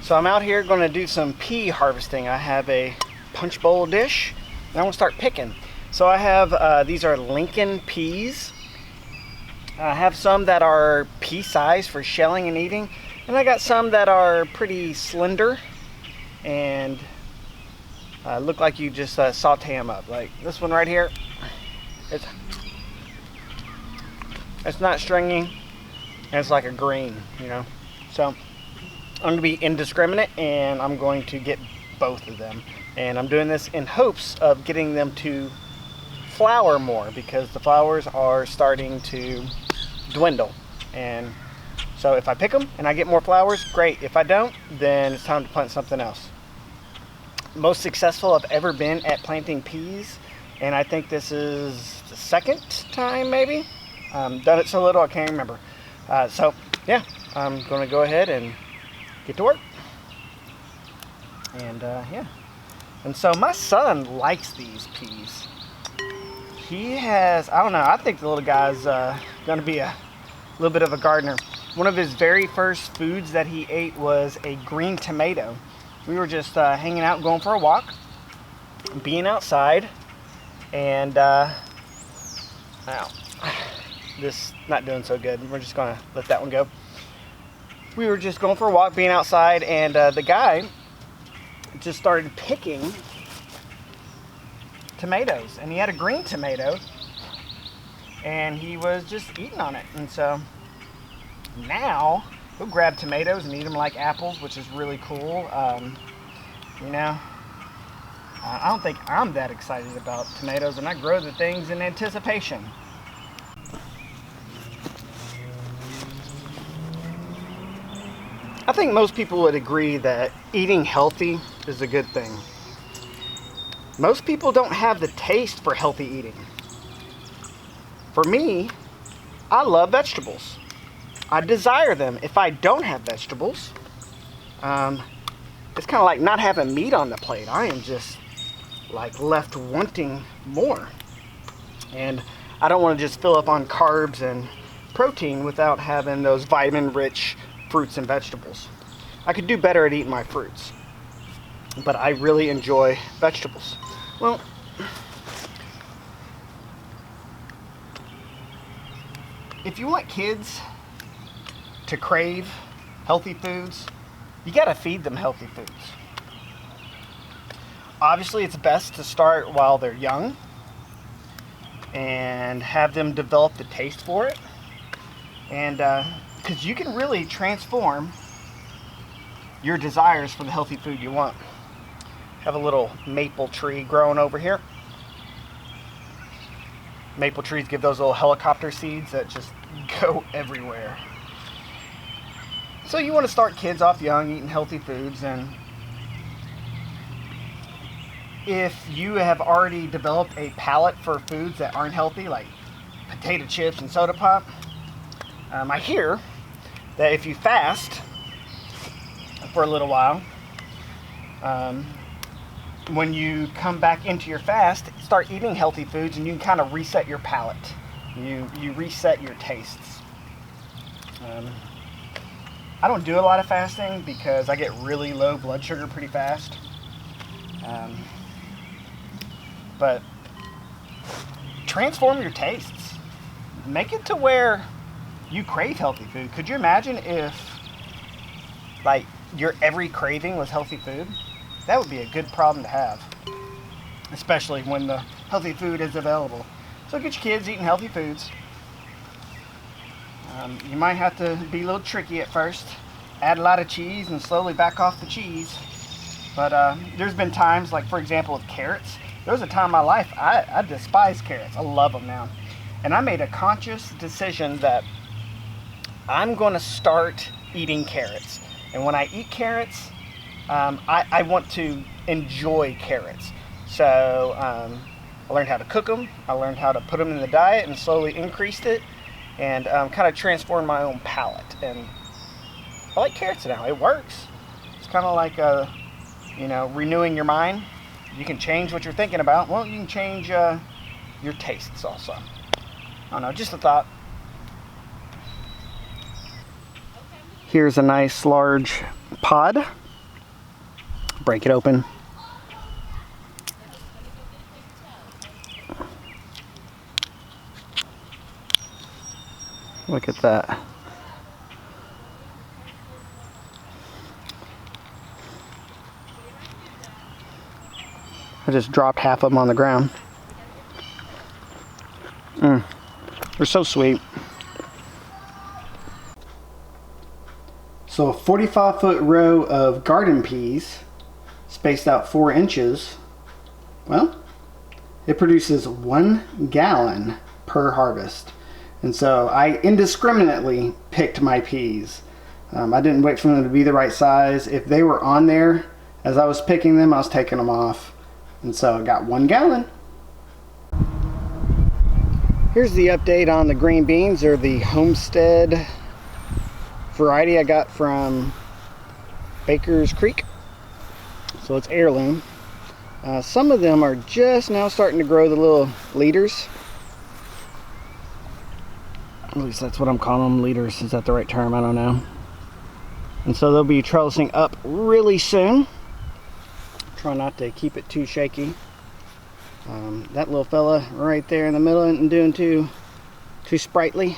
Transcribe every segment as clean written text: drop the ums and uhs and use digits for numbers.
So I'm out here going to do some pea harvesting. I have a punch bowl dish and I'm going to start picking. So I have, these are Lincoln peas. I have some that are pea size for shelling and eating. And I got some that are pretty slender and look like you just saute them up. Like this one right here, it's not stringy. It's like a green, you know. So I'm going to be indiscriminate and I'm going to get both of them. And I'm doing this in hopes of getting them to flower more because the flowers are starting to dwindle. And so if I pick them and I get more flowers, great. If I don't, then it's time to plant something else. Most successful I've ever been at planting peas, and I think this is the second time maybe. Done it so little I can't remember. So yeah, I'm going to go ahead and get to work. And yeah. And so my son likes these peas. He has, I don't know, I think the little guy's going to be a little bit of a gardener. One of his very first foods that he ate was a green tomato. We were just hanging out, going for a walk, being outside, and now, this not doing so good. We're just going to let that one go. We were just going for a walk, being outside, and the guy just started picking tomatoes, and he had a green tomato, and he was just eating on it. And so now he'll grab tomatoes and eat them like apples, which is really cool. You know, I don't think I'm that excited about tomatoes, and I grow the things in anticipation. I think most people would agree that eating healthy is a good thing. Most people don't have the taste for healthy eating. For me, I love vegetables. I desire them. If I don't have vegetables, it's kind of like not having meat on the plate. I am just like left wanting more. And I don't want to just fill up on carbs and protein without having those vitamin-rich fruits and vegetables. I could do better at eating my fruits, but I really enjoy vegetables. Well, if you want kids to crave healthy foods, you gotta feed them healthy foods. Obviously, it's best to start while they're young and have them develop the taste for it. And because you can really transform your desires for the healthy food you want. Have a little maple tree growing over here. Maple trees give those little helicopter seeds that just go everywhere. So you want to start kids off young eating healthy foods, and if you have already developed a palate for foods that aren't healthy, like potato chips and soda pop, I hear that if you fast for a little while, when you come back into your fast, start eating healthy foods and you can kind of reset your palate. You reset your tastes. I don't do a lot of fasting because I get really low blood sugar pretty fast. But transform your tastes. Make it to where you crave healthy food. Could you imagine if like your every craving was healthy food? That would be a good problem to have, especially when the healthy food is available. So get your kids eating healthy foods. You might have to be a little tricky at first. Add a lot of cheese and slowly back off the cheese. But there's been times, like for example with carrots, there was a time in my life I despised carrots. I love them now. And I made a conscious decision that I'm going to start eating carrots. And when I eat carrots, I want to enjoy carrots. So I learned how to cook them. I learned how to put them in the diet and slowly increased it and kind of transformed my own palate. And I like carrots now. It works. It's kind of like, renewing your mind. You can change what you're thinking about. Well, you can change your tastes also. I don't know, just a thought. Here's a nice large pod break it open. Look at that. I just dropped half of them on the ground. They're so sweet. So a 45-foot row of garden peas spaced out 4 inches, well, it produces 1 gallon per harvest. And so I indiscriminately picked my peas. I didn't wait for them to be the right size. If they were on there as I was picking them, I was taking them off. And so I got 1 gallon. Here's the update on the green beans. They're the Homestead variety I got from Baker's Creek. So it's heirloom. Some of them are just now starting to grow the little leaders. At least that's what I'm calling them, leaders. Is that the right term? I don't know. And so they'll be trellising up really soon. Try not to keep it too shaky. That little fella right there in the middle isn't doing too sprightly.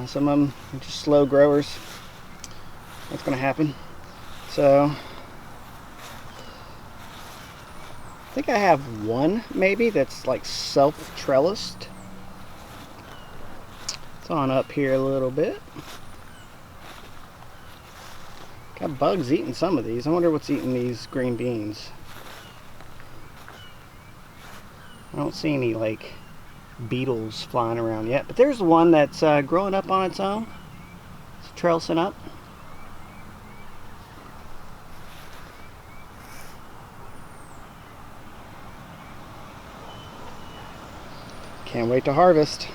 Some of them are just slow growers. That's going to happen. So I think I have one maybe that's like self-trellised. It's on up here a little bit. Got bugs eating some of these. I wonder what's eating these green beans. I don't see any like beetles flying around yet, but there's one that's growing up on its own. It's trellising up. Can't wait to harvest.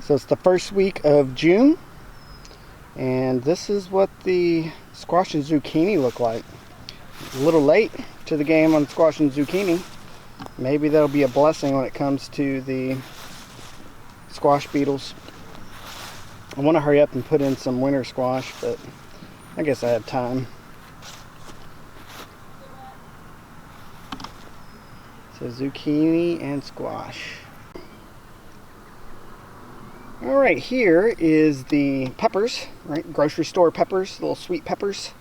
So it's the first week of June, and this is what the squash and zucchini look like. A little late to the game on squash and zucchini. Maybe that'll be a blessing when it comes to the squash beetles. I want to hurry up and put in some winter squash, but I guess I have time. So zucchini and squash. Alright, here is the peppers, right? Grocery store peppers, little sweet peppers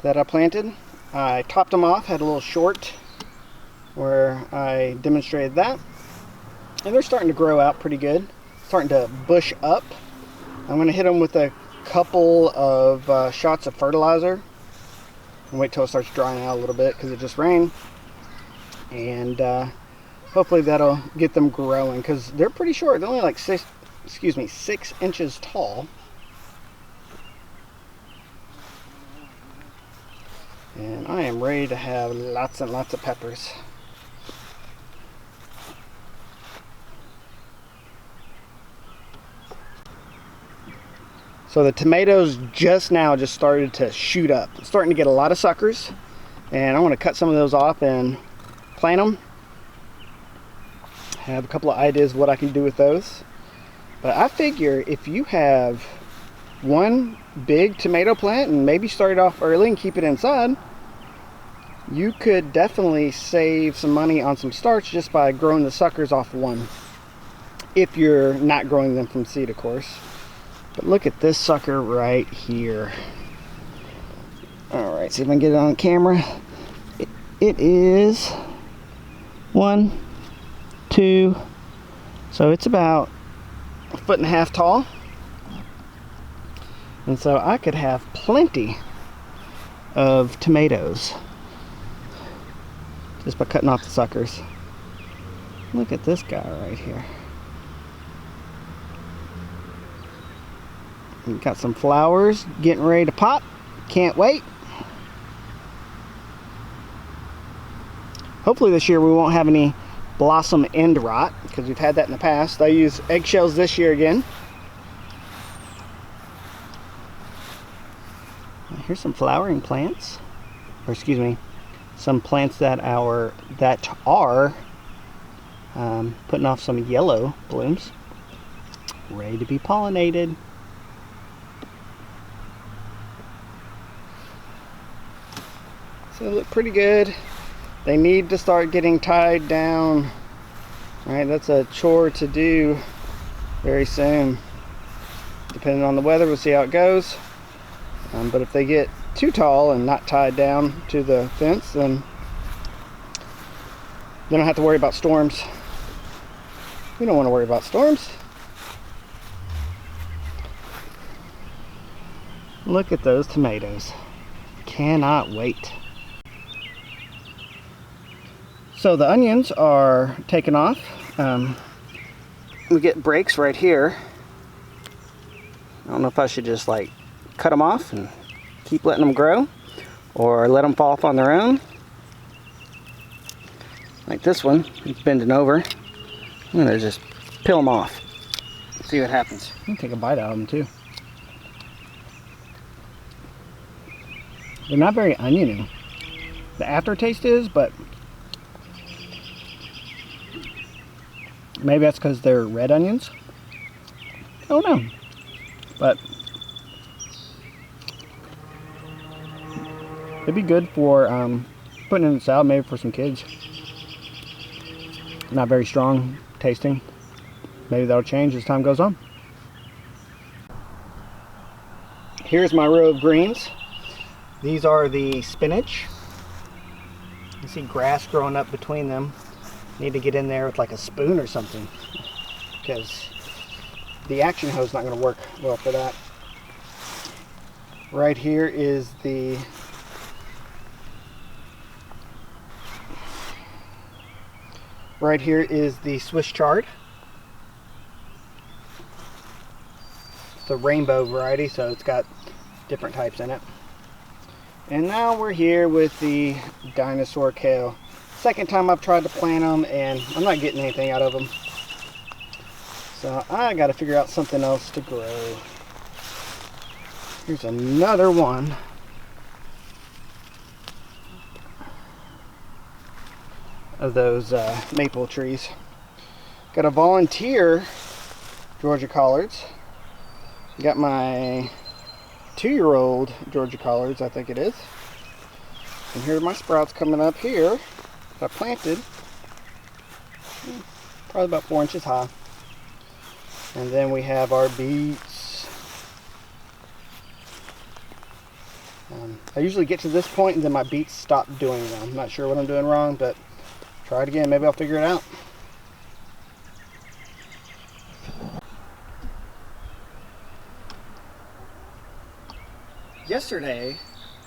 that I planted. I topped them off, had a little short where I demonstrated that. And they're starting to grow out pretty good. Starting to bush up. I'm going to hit them with a couple of shots of fertilizer. And wait till it starts drying out a little bit because it just rained. And hopefully that'll get them growing because they're pretty short. They're only like 6 inches tall. And I am ready to have lots and lots of peppers. So the tomatoes just now started to shoot up. I'm starting to get a lot of suckers, and I want to cut some of those off and plant them. I have a couple of ideas what I can do with those. But I figure if you have one big tomato plant and maybe start it off early and keep it inside, you could definitely save some money on some starch just by growing the suckers off one. If you're not growing them from seed, of course. But look at this sucker right here. Alright, see if I can get it on camera. It is 1, 2, so it's about 1.5 feet tall. And so I could have plenty of tomatoes just by cutting off the suckers. Look at this guy right here. We got some flowers getting ready to pop. Can't wait. Hopefully this year we won't have any blossom end rot because we've had that in the past. I use eggshells this year again. Here's some flowering plants, or excuse me, some plants that are putting off some yellow blooms, ready to be pollinated. So they look pretty good. They need to start getting tied down. All right, that's a chore to do very soon. Depending on the weather, we'll see how it goes. But if they get too tall and not tied down to the fence, then they don't have to worry about storms. We don't want to worry about storms. Look at those tomatoes. Cannot wait. So the onions are taken off. We get breaks right here. I don't know if I should just like cut them off and keep letting them grow, or let them fall off on their own. Like this one, it's bending over. I'm gonna just peel them off. See what happens. I'm gonna take a bite out of them too. They're not very oniony. The aftertaste is, but maybe that's because they're red onions. I don't know. But it'd be good for putting in a salad, maybe for some kids. Not very strong tasting. Maybe that'll change as time goes on. Here's my row of greens. These are the spinach. You see grass growing up between them. Need to get in there with like a spoon or something, because the action hose is not going to work well for that. Right here is the Swiss chard. It's a rainbow variety, so it's got different types in it. And now we're here with the dinosaur kale. Second time I've tried to plant them, and I'm not getting anything out of them. So I got to figure out something else to grow. Here's another one. Of those maple trees. Got a volunteer Georgia collards. Got my 2-year-old Georgia collards, I think it is. And here are my sprouts coming up here that I planted. Probably about 4 inches high. And then we have our beets. I usually get to this point and then my beets stop doing well. I'm not sure what I'm doing wrong, but try it again. Maybe I'll figure it out. Yesterday,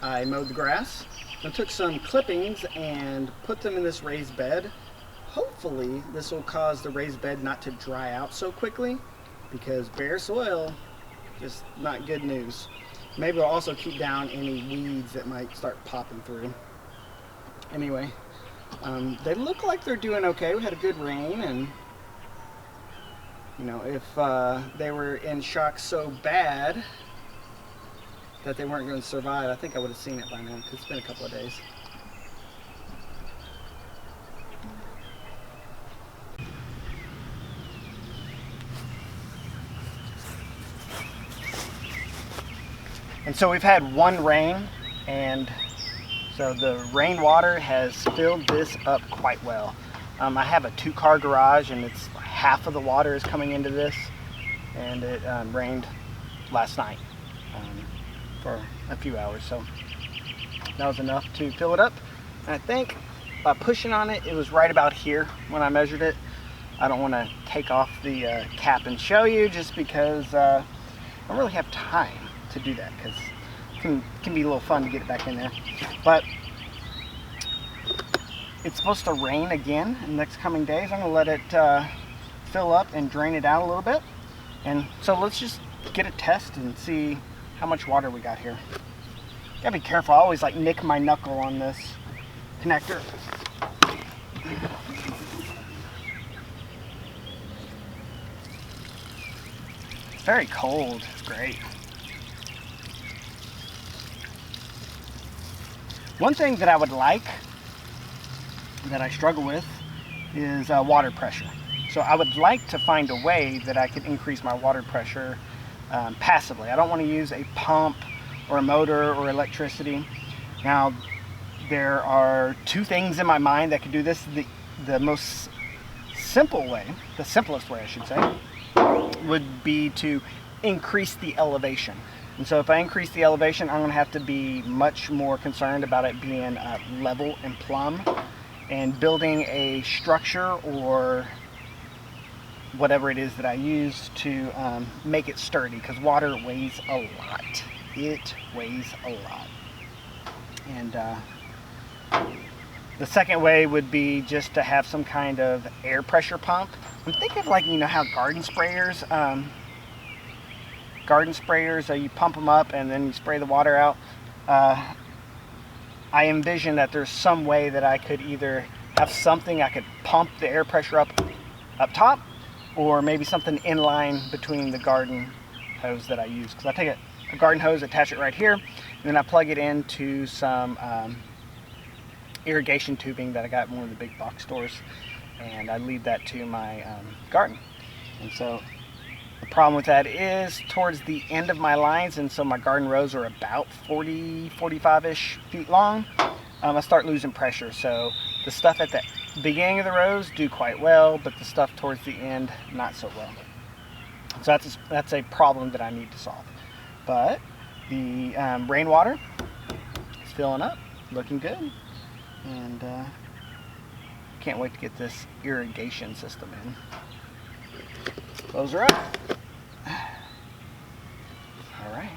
I mowed the grass. I took some clippings and put them in this raised bed. Hopefully, this will cause the raised bed not to dry out so quickly, because bare soil, just not good news. Maybe it'll also keep down any weeds that might start popping through. Anyway, they look like they're doing okay. We had a good rain, and you know, if they were in shock so bad that they weren't going to survive, I think I would have seen it by now, because it's been a couple of days. And so we've had one rain, and so the rainwater has filled this up quite well. I have a 2-car garage, and it's half of the water is coming into this, and it rained last night for a few hours, so that was enough to fill it up. And I think by pushing on it, it was right about here when I measured it. I don't want to take off the cap and show you, just because I don't really have time to do that, because it can be a little fun to get it back in there. But it's supposed to rain again in the next coming days. I'm going to let it fill up and drain it out a little bit. And so let's just get a test and see how much water we got here. Gotta be careful. I always like nick my knuckle on this connector. Very cold. It's great. One thing that I would like, that I struggle with, is water pressure. So I would like to find a way that I could increase my water pressure passively. I don't want to use a pump or a motor or electricity. Now, there are two things in my mind that can do this. The most simple way, the simplest way I should say, would be to increase the elevation. And so if I increase the elevation, I'm going to have to be much more concerned about it being level and plumb, and building a structure or whatever it is that I use to make it sturdy, because water weighs a lot. It weighs a lot. And the second way would be just to have some kind of air pressure pump. I'm thinking of, like, you know how garden sprayers, you pump them up and then you spray the water out. I envision that there's some way that I could either have something I could pump the air pressure up top, or maybe something in line between the garden hose that I use. Because I take a garden hose, attach it right here, and then I plug it into some irrigation tubing that I got in one of the big box stores, and I lead that to my garden. And so the problem with that is towards the end of my lines, and so my garden rows are about 45-ish feet long, I start losing pressure. So the stuff at the beginning of the rows do quite well, but the stuff towards the end, not so well. So that's a problem that I need to solve. But the rainwater is filling up, looking good, and can't wait to get this irrigation system in. Close her up. All right.